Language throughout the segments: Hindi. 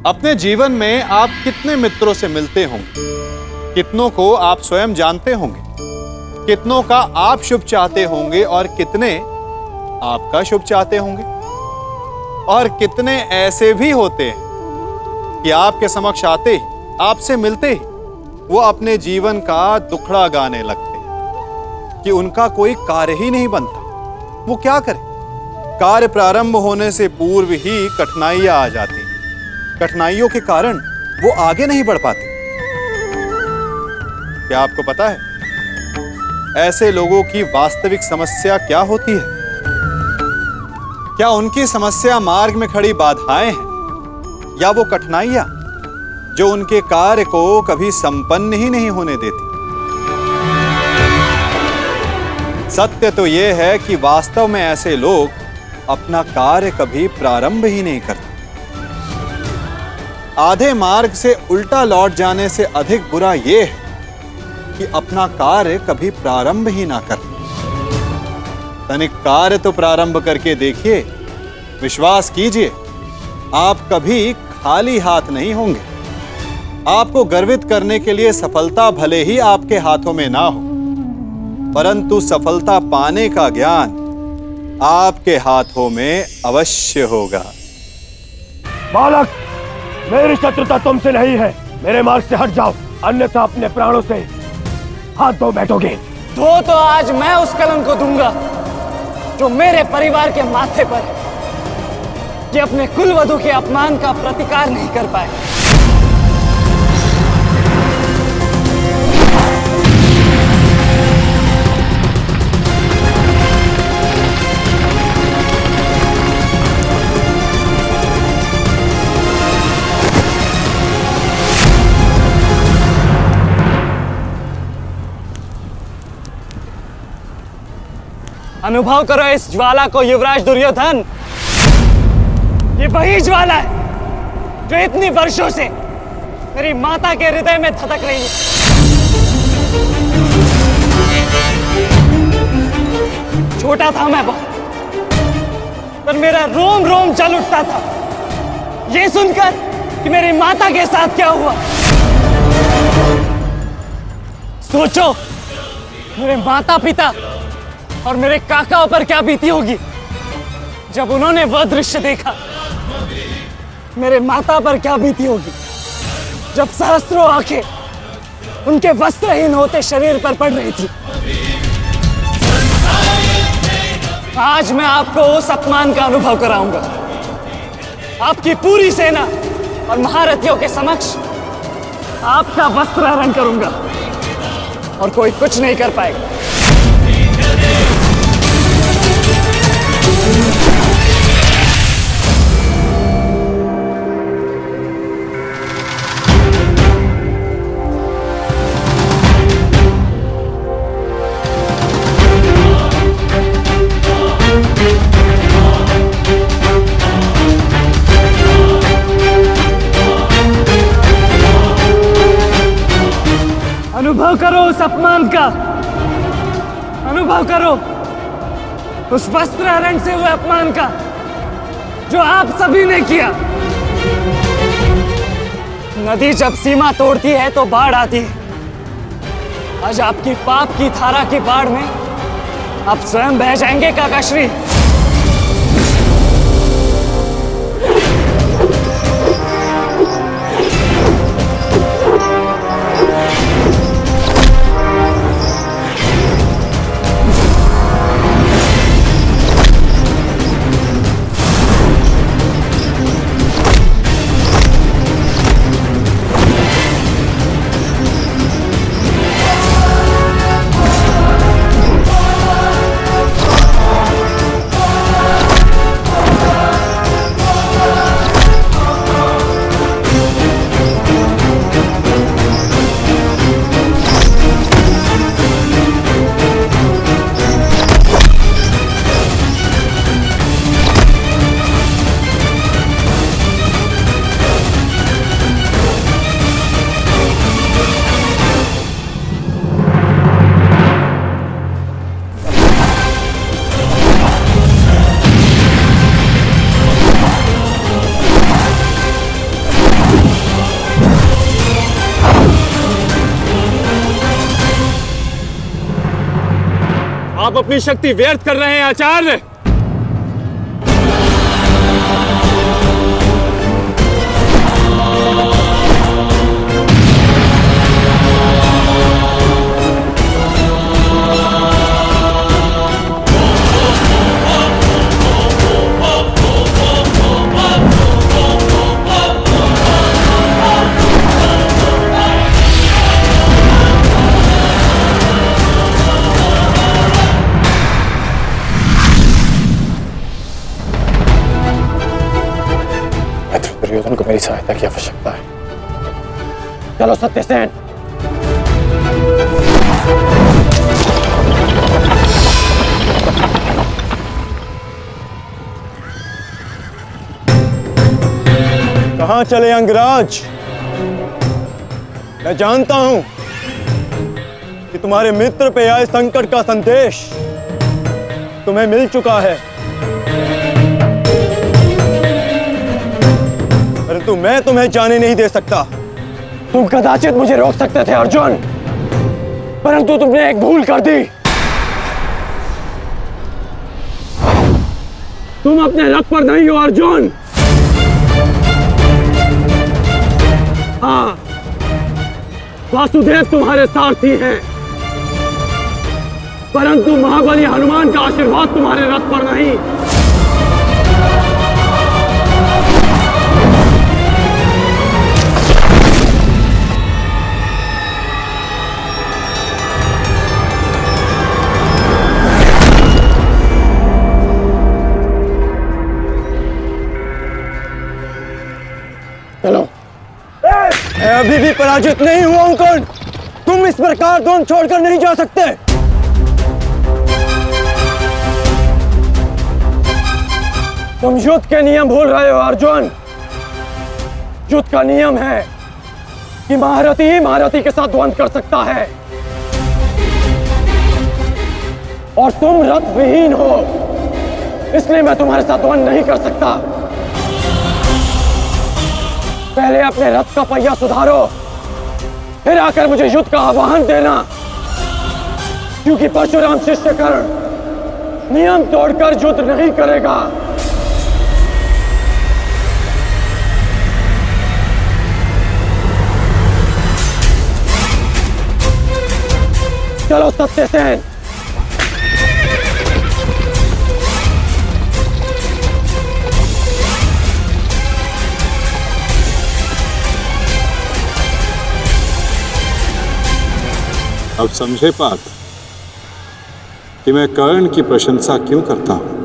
अपने जीवन में आप कितने मित्रों से मिलते होंगे, कितनों को आप स्वयं जानते होंगे, कितनों का आप शुभ चाहते होंगे और कितने आपका शुभ चाहते होंगे, और कितने ऐसे भी होते हैं कि आपके समक्ष आते ही, आपसे मिलते ही वो अपने जीवन का दुखड़ा गाने लगते हैं कि उनका कोई कार्य ही नहीं बनता। वो क्या करे? कार्य प्रारंभ होने से पूर्व ही कठिनाइयां आ जाती हैं। कठिनाइयों के कारण वो आगे नहीं बढ़ पाते। क्या आपको पता है ऐसे लोगों की वास्तविक समस्या क्या होती है? क्या उनकी समस्या मार्ग में खड़ी बाधाएं हैं, या वो कठिनाइयां जो उनके कार्य को कभी संपन्न ही नहीं होने देती? सत्य तो यह है कि वास्तव में ऐसे लोग अपना कार्य कभी प्रारंभ ही नहीं करते। आधे मार्ग से उल्टा लौट जाने से अधिक बुरा यह है कि अपना कार्य कभी प्रारंभ ही ना कर। तनिक कार्य तो प्रारंभ करके देखिए, विश्वास कीजिए आप कभी खाली हाथ नहीं होंगे। आपको गर्वित करने के लिए सफलता भले ही आपके हाथों में ना हो, परंतु सफलता पाने का ज्ञान आपके हाथों में अवश्य होगा। बालक, मेरी शत्रुता तुमसे नहीं है, मेरे मार्ग से हट जाओ, अन्यथा अपने प्राणों से हाथ धो बैठोगे। तो आज मैं उस कलंक को दूंगा जो मेरे परिवार के माथे पर है, कि अपने कुलवधू के अपमान का प्रतिकार नहीं कर पाए। अनुभव करो इस ज्वाला को युवराज दुर्योधन। ये वही ज्वाला है जो इतनी वर्षों से मेरी माता के हृदय में धधक रही है। छोटा था मैं बहुत, पर मेरा रोम रोम जल उठता था ये सुनकर कि मेरी माता के साथ क्या हुआ। सोचो, मेरे माता पिता और मेरे काकाओं पर क्या बीती होगी जब उन्होंने वह दृश्य देखा। मेरे माता पर क्या बीती होगी जब सहस्त्रों आंखें उनके वस्त्रहीन होते शरीर पर पड़ रही थी। आज मैं आपको उस अपमान का अनुभव कराऊंगा। आपकी पूरी सेना और महारथियों के समक्ष आपका वस्त्रहरण करूंगा और कोई कुछ नहीं कर पाएगा। अनुभव करो उस अपमान का, अनुभव करो उस वस्त्रहरण से हुए अपमान का जो आप सभी ने किया। नदी जब सीमा तोड़ती है तो बाढ़ आती है। आज आपकी पाप की धारा की बाढ़ में आप स्वयं बह जाएंगे काकाश्री। आप अपनी शक्ति व्यर्थ कर रहे हैं आचार्य। दुर्योधन को मेरी सहायता की आवश्यकता है। चलो सत्यसेन। कहां चले अंगराज? मैं जानता हूं कि तुम्हारे मित्र पे आए संकट का संदेश तुम्हें मिल चुका है, परंतु मैं तुम्हें जाने नहीं दे सकता। तुम कदाचित मुझे रोक सकते थे अर्जुन, परंतु तुमने एक भूल कर दी। तुम अपने रथ पर नहीं हो अर्जुन। हाँ, वासुदेव तुम्हारे सारथी हैं, परंतु महाबली हनुमान का आशीर्वाद तुम्हारे रथ पर नहीं। चलो। मैं अभी भी पराजित नहीं हुआ हूं कर्ण। तुम इस प्रकार द्रोण छोड़कर नहीं जा सकते। तुम युद्ध के नियम भूल रहे हो अर्जुन। युद्ध का नियम है कि महारथी ही महारथी के साथ द्वंद्व कर सकता है, और तुम रथ विहीन हो, इसलिए मैं तुम्हारे साथ द्वंद्व नहीं कर सकता। पहले अपने रथ का पहिया सुधारो, फिर आकर मुझे युद्ध का आह्वान देना, क्योंकि परशुराम शिष्य कर्ण नियम तोड़कर युद्ध नहीं करेगा। चलो सत्यसेन। अब समझे पार्थ कि मैं कर्ण की प्रशंसा क्यों करता हूं।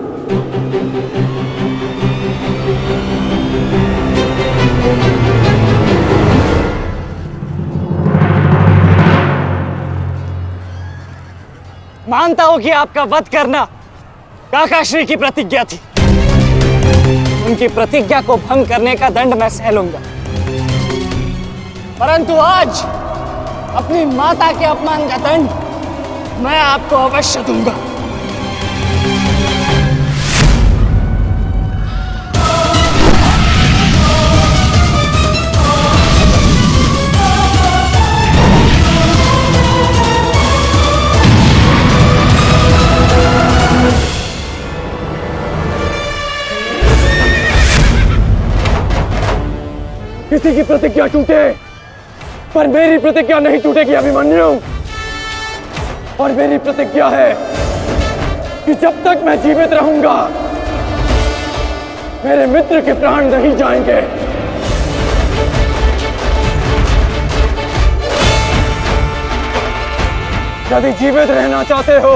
मानता हूं कि आपका वध करना काकाश्री की प्रतिज्ञा थी। उनकी प्रतिज्ञा को भंग करने का दंड मैं सह लूंगा, परंतु आज अपनी माता के अपमान का दंड मैं आपको अवश्य दूंगा। किसी की प्रतिज्ञा टूटे, पर मेरी प्रतिज्ञा नहीं टूटेगी अभिमन्यु। और मेरी प्रतिज्ञा है कि जब तक मैं जीवित रहूंगा, मेरे मित्र के प्राण नहीं जाएंगे। यदि जीवित रहना चाहते हो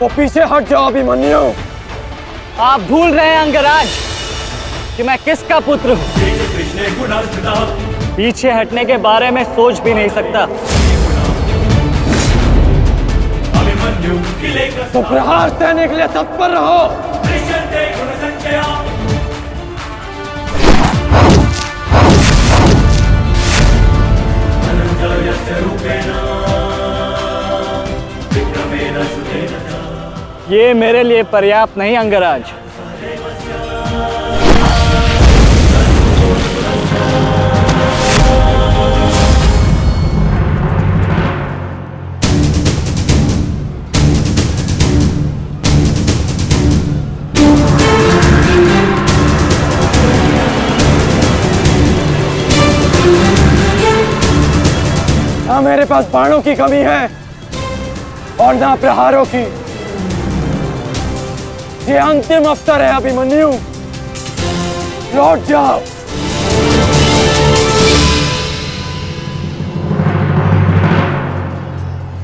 तो पीछे हट जाओ अभिमन्यु। आप भूल रहे हैं अंगराज कि मैं किसका पुत्र हूं। पीछे हटने के बारे में सोच भी नहीं सकता। तो प्रहार सहने के लिए तत्पर रहो। ये मेरे लिए पर्याप्त नहीं अंगराज। ना मेरे पास बाणों की कमी है और ना प्रहारों की। ये अंतिम अवसर है अभिमन्यु, लौट जाओ।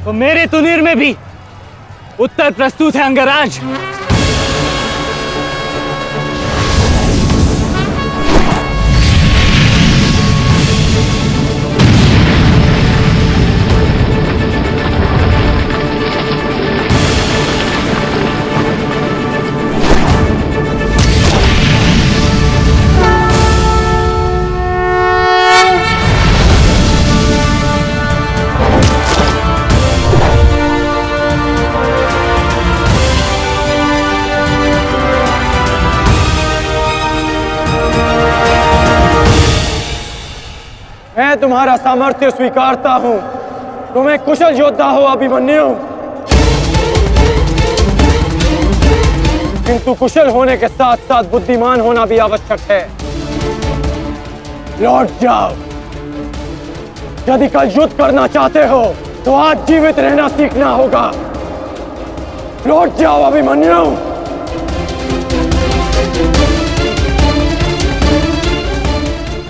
तो मेरे तुनीर में भी उत्तर प्रस्तुत है अंगराज। मैं तुम्हारा सामर्थ्य स्वीकारता हूं। तुम एक कुशल योद्धा हो अभिमन्यु, किंतु कुशल होने के साथ साथ बुद्धिमान होना भी आवश्यक है। लौट जाओ। यदि कल युद्ध करना चाहते हो तो आज जीवित रहना सीखना होगा। लौट जाओ अभिमन्यु।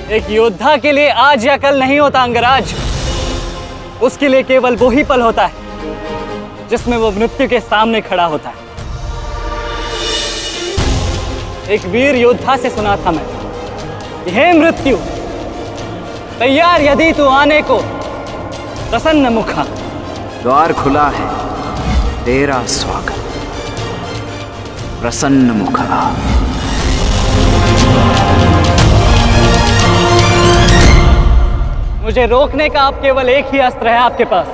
एक योद्धा के लिए आज या कल नहीं होता अंगराज, उसके लिए केवल वो ही पल होता है जिसमें वो मृत्यु के सामने खड़ा होता है। एक वीर योद्धा से सुना था मैं, हे मृत्यु, तैयार यदि तू आने को, प्रसन्न मुखा। द्वार खुला है, तेरा स्वागत, प्रसन्न मुखा। मुझे रोकने का अब केवल एक ही अस्त्र है आपके पास,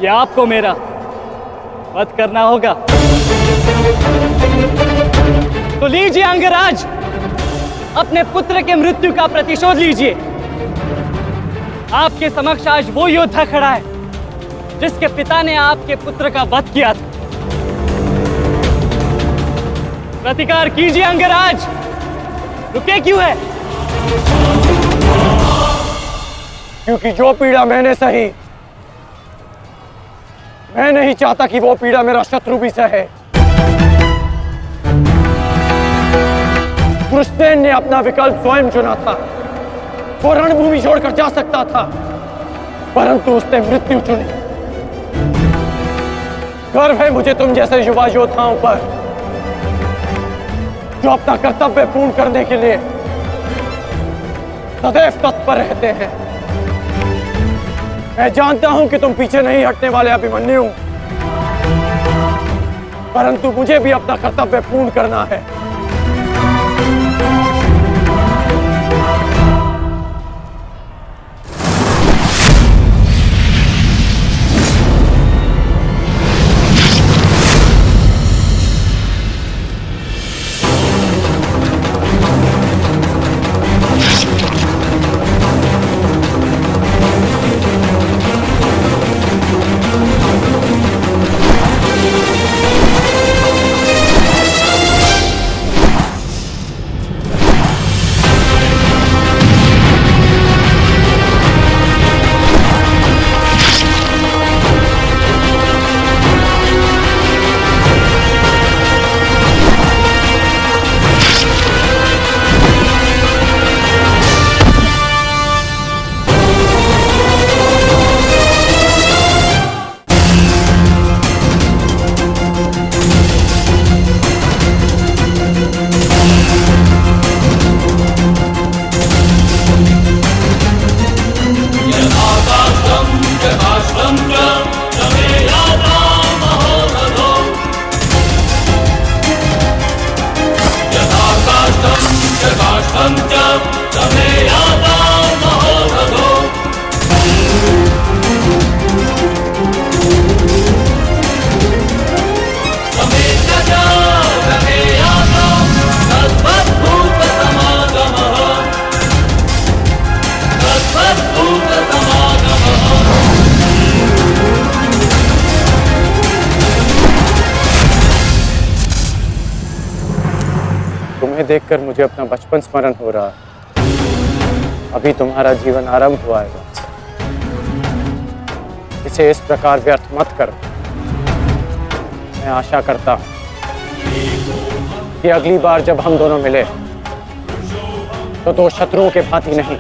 ये आपको मेरा वध करना होगा। तो लीजिए अंगराज, अपने पुत्र के मृत्यु का प्रतिशोध लीजिए। आपके समक्ष आज वो योद्धा खड़ा है जिसके पिता ने आपके पुत्र का वध किया था। प्रतिकार कीजिए अंगराज, रुके क्यों है? क्योंकि जो पीड़ा मैंने सही, मैं नहीं चाहता कि वो पीड़ा मेरा शत्रु भी सहे। कृष्ण ने अपना विकल्प स्वयं चुना था। वो रणभूमि छोड़कर जा सकता था, परंतु उसने मृत्यु चुनी। गर्व है मुझे तुम जैसे युवा योद्धाओं पर, जो अपना कर्तव्य पूर्ण करने के लिए सदैव तत्पर रहते हैं। मैं जानता हूं कि तुम पीछे नहीं हटने वाले अभिमन्यु, परंतु मुझे भी अपना कर्तव्य पूर्ण करना है। तुम्हें देखकर मुझे अपना बचपन स्मरण हो रहा है। अभी तुम्हारा जीवन आरंभ हुआ है। इसे इस प्रकार व्यर्थ मत करो। मैं आशा करता हूं कि अगली बार जब हम दोनों मिले तो दो शत्रुओं के भांति नहीं,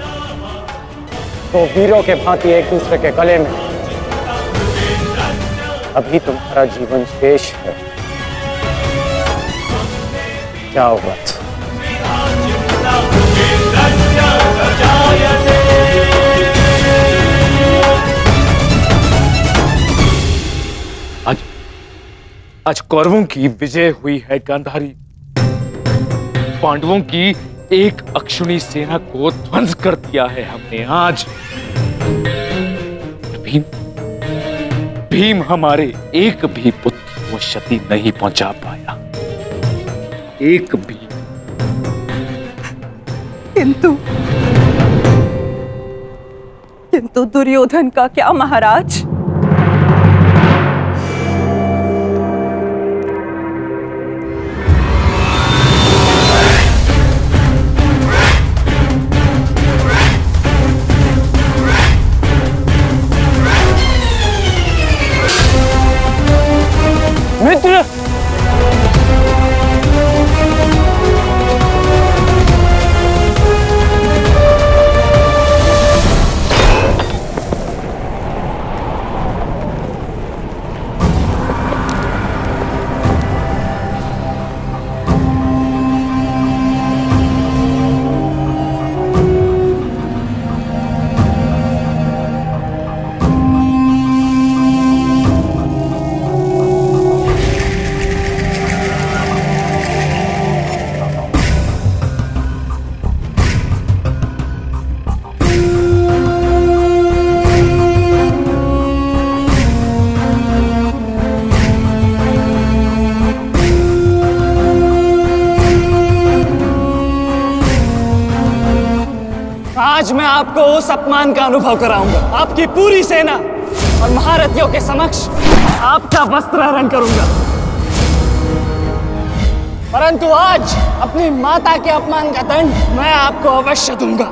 दो वीरों के भांति एक दूसरे के गले में। अभी तुम्हारा जीवन शेष है। जाओ वत्स। आज कौरवों की विजय हुई है गांधारी। पांडवों की एक अक्षुणी सेना को ध्वंस कर दिया है हमने आज। भीम हमारे एक भी पुत्र को क्षति नहीं पहुंचा पाया, एक भी। किंतु दुर्योधन का क्या महाराज? मित्र, आज मैं आपको उस अपमान का अनुभव कराऊंगा। आपकी पूरी सेना और महारथियों के समक्ष आपका वस्त्र हरण करूंगा। परंतु आज अपनी माता के अपमान का दंड मैं आपको अवश्य दूंगा।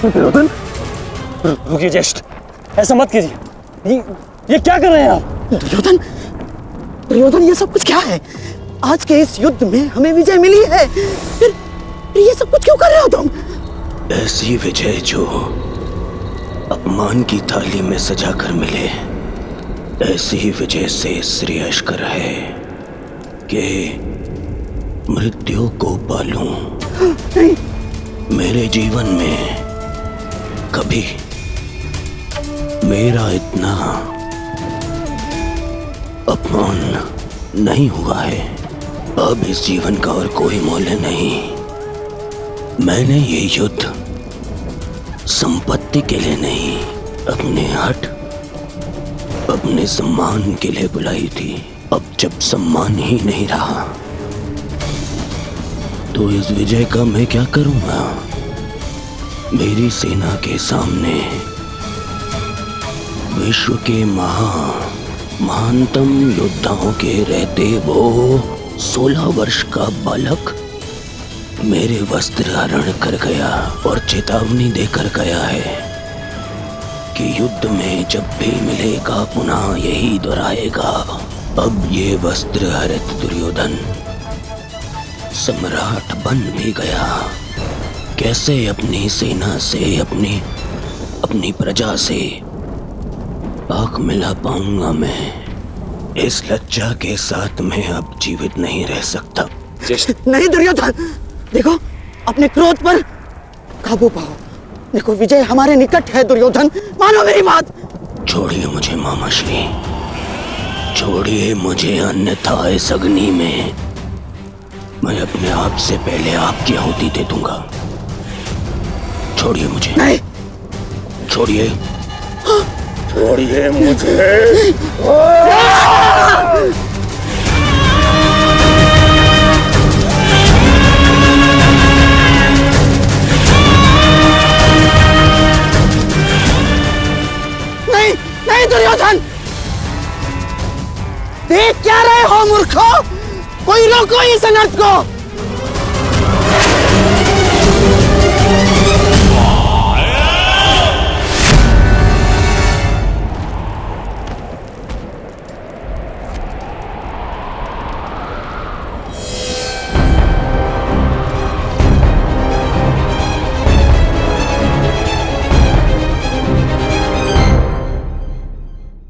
दुर्योधन, रुकिए ज्येष्ठ, ऐसा मत कीजिए। ये क्या कर रहे हैं आप? दुर्योधन, दुर्योधन, ये सब कुछ क्या है? आज के इस युद्ध में हमें विजय मिली है, फिर ये सब कुछ क्यों कर रहे हो तुम? ऐसी विजय जो अपमान की थाली में सजा कर मिले, ऐसी ही विजय से श्रेयस्कर है कि मृत्यु को पालूं। नहीं। मेरे जीवन में कभी मेरा इतना अपमान नहीं हुआ है। अब इस जीवन का और कोई मूल्य नहीं। मैंने ये युद्ध संपत्ति के लिए नहीं, अपने हट, अपने सम्मान के लिए बुलाई थी। अब जब सम्मान ही नहीं रहा तो इस विजय का मैं क्या करूंगा? मेरी सेना के सामने विश्व के महानतम योद्धाओं के रहते वो 16 वर्ष का बालक मेरे वस्त्र हरण कर गया और चेतावनी देकर गया है कि युद्ध में जब भी मिलेगा पुनः यही दोहराएगा। अब ये वस्त्र हरित दुर्योधन सम्राट बन भी गया, कैसे अपनी सेना से, अपनी प्रजा से पाक मिला पाऊंगा मैं। इस लज्जा के साथ मैं अब जीवित नहीं रह सकता। नहीं दुर्योधन, देखो अपने क्रोध पर काबू पाओ। देखो विजय हमारे निकट है दुर्योधन, मानो मेरी बात। छोड़िए मुझे मामाश्री, छोड़िए मुझे, अन्यथा इस अग्नि में मैं अपने आप से पहले आपकी आहुति दे दूंगा। छोड़िए मुझे। नहीं, छोड़िए, छोड़िए मुझे। नहीं, नहीं दुर्योधन, देख क्या रहे हो मूर्खों? कोई रोको इस अनर्थ को।